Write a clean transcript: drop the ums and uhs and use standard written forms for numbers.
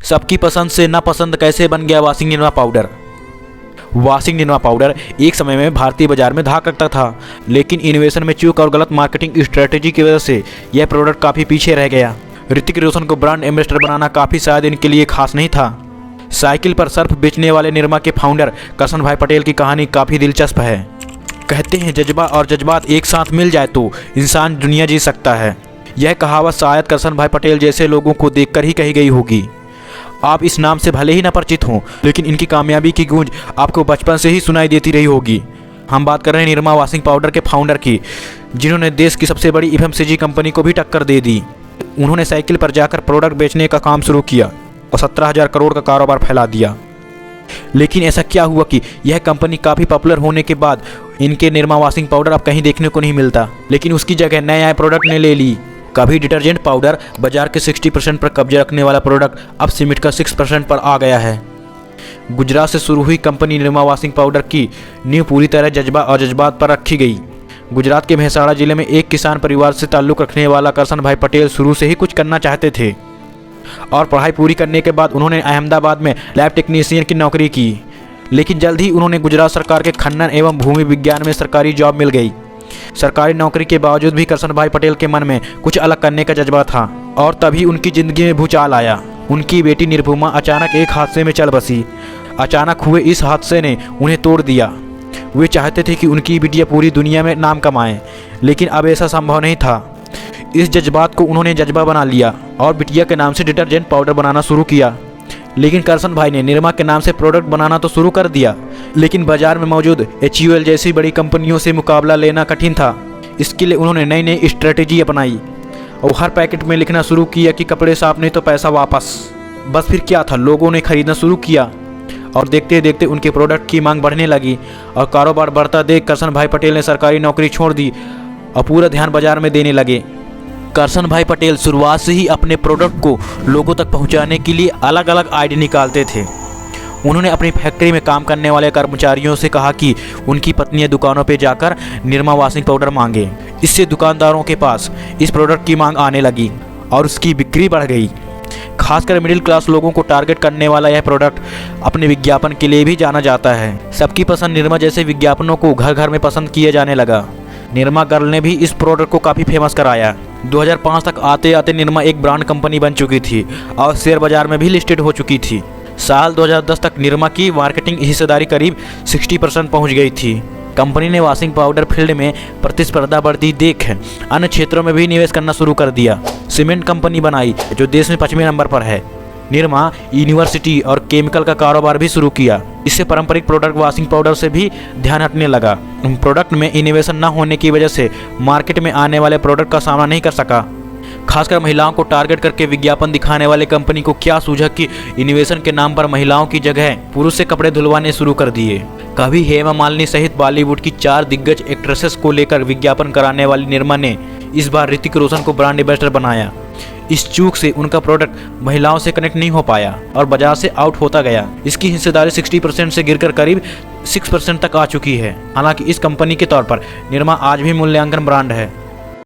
सबकी पसंद से नापसंद कैसे बन गया washing Nirma powder. Washing Nirma powder एक समय में भारतीय बाजार में धाक रखता था, लेकिन इनोवेशन में चूक और गलत मार्केटिंग स्ट्रेटेजी की वजह से यह प्रोडक्ट काफ़ी पीछे रह गया। ऋतिक रोशन को ब्रांड एम्बेसडर बनाना काफ़ी शायद इनके लिए खास नहीं था। साइकिल पर सर्फ बेचने वाले निरमा के फाउंडर करसन भाई पटेल की कहानी काफ़ी दिलचस्प है। कहते हैं जज्बा और जज्बात एक साथ मिल जाए तो इंसान दुनिया जी सकता है। यह कहावत शायद करसन भाई पटेल जैसे लोगों को देखकर ही कही गई होगी। आप इस नाम से भले ही न परिचित हों, लेकिन इनकी कामयाबी की गूंज आपको बचपन से ही सुनाई देती रही होगी। हम बात कर रहे हैं निरमा वॉशिंग पाउडर के फाउंडर की, जिन्होंने देश की सबसे बड़ी एफएमसीजी कंपनी को भी टक्कर दे दी। उन्होंने साइकिल पर जाकर प्रोडक्ट बेचने का काम शुरू किया और 17,000 करोड़ का कारोबार फैला दिया। लेकिन ऐसा क्या हुआ कि यह कंपनी काफ़ी पॉपुलर होने के बाद इनके निरमा वॉशिंग पाउडर अब कहीं देखने को नहीं मिलता, लेकिन उसकी जगह नए आए प्रोडक्ट ने ले ली। कभी डिटर्जेंट पाउडर बाजार के 60% पर कब्जे रखने वाला प्रोडक्ट अब सिमट कर 6% पर आ गया है। गुजरात से शुरू हुई कंपनी निरमा वॉशिंग पाउडर की नींव पूरी तरह जज्बा और जज्बात पर रखी गई। गुजरात के मेहसाणा जिले में एक किसान परिवार से ताल्लुक़ रखने वाला करसन भाई पटेल शुरू से ही कुछ करना चाहते थे और पढ़ाई पूरी करने के बाद उन्होंने अहमदाबाद में लैब टेक्नीशियन की नौकरी की। लेकिन जल्द ही उन्होंने गुजरात सरकार के खनन एवं भूमि विज्ञान में सरकारी जॉब मिल गई। सरकारी नौकरी के बावजूद भी करसन भाई पटेल के मन में कुछ अलग करने का जज्बा था और तभी उनकी ज़िंदगी में भूचाल आया। उनकी बेटी निर्भुमा अचानक एक हादसे में चल बसी। अचानक हुए इस हादसे ने उन्हें तोड़ दिया। वे चाहते थे कि उनकी बिटिया पूरी दुनिया में नाम कमाए, लेकिन अब ऐसा संभव नहीं था। इस जज्बात को उन्होंने जज्बा बना लिया और बिटिया के नाम से डिटर्जेंट पाउडर बनाना शुरू किया। लेकिन करसन भाई ने निरमा के नाम से प्रोडक्ट बनाना तो शुरू कर दिया, लेकिन बाजार में मौजूद HUL जैसी बड़ी कंपनियों से मुकाबला लेना कठिन था। इसके लिए उन्होंने नई नई स्ट्रेटेजी अपनाई और हर पैकेट में लिखना शुरू किया कि कपड़े साफ नहीं तो पैसा वापस। बस फिर क्या था, लोगों ने खरीदना शुरू किया और देखते देखते उनके प्रोडक्ट की मांग बढ़ने लगी और कारोबार बढ़ता देख करसन भाई पटेल ने सरकारी नौकरी छोड़ दी और पूरा ध्यान बाजार में देने लगे। करसन भाई पटेल शुरुआत से ही अपने प्रोडक्ट को लोगों तक पहुंचाने के लिए अलग अलग आइडिया निकालते थे। उन्होंने अपनी फैक्ट्री में काम करने वाले कर्मचारियों से कहा कि उनकी पत्नियां दुकानों पर जाकर निरमा वॉशिंग पाउडर मांगे। इससे दुकानदारों के पास इस प्रोडक्ट की मांग आने लगी और उसकी बिक्री बढ़ गई। खासकर मिडिल क्लास लोगों को टारगेट करने वाला यह प्रोडक्ट अपने विज्ञापन के लिए भी जाना जाता है। सबकी पसंद निरमा जैसे विज्ञापनों को घर घर में पसंद किया जाने लगा। निरमा गर्ल ने भी इस प्रोडक्ट को काफ़ी फेमस कराया। 2005 तक आते आते निरमा एक ब्रांड कंपनी बन चुकी थी और शेयर बाजार में भी लिस्टेड हो चुकी थी। साल 2010 तक निरमा की मार्केटिंग हिस्सेदारी करीब 60% पहुंच गई थी। कंपनी ने वॉशिंग पाउडर फील्ड में प्रतिस्पर्धा बढ़ती देख अन्य क्षेत्रों में भी निवेश करना शुरू कर दिया। सीमेंट कंपनी बनाई जो देश में 5वें नंबर पर है। निरमा यूनिवर्सिटी और केमिकल का कारोबार भी शुरू किया। इससे पारंपरिक प्रोडक्ट वॉशिंग पाउडर से भी ध्यान हटने लगा। प्रोडक्ट में इनोवेशन न होने की वजह से मार्केट में आने वाले प्रोडक्ट का सामना नहीं कर सका। खासकर महिलाओं को टारगेट करके विज्ञापन दिखाने वाले कंपनी को क्या सूझा कि इनोवेशन के नाम पर महिलाओं की जगह पुरुष से कपड़े धुलवाने शुरू कर दिए। कभी हेमा मालिनी सहित बॉलीवुड की 4 दिग्गज एक्ट्रेसेस को लेकर विज्ञापन कराने वाली निरमा ने इस बार ऋतिक रोशन को ब्रांड एम्बेसडर बनाया। इस चूक से उनका प्रोडक्ट महिलाओं से कनेक्ट नहीं हो पाया और बाजार से आउट होता गया। इसकी हिस्सेदारी 60% से गिरकर करीब 6% तक आ चुकी है। हालांकि इस कंपनी के तौर पर निरमा आज भी मूल्यांकन ब्रांड है।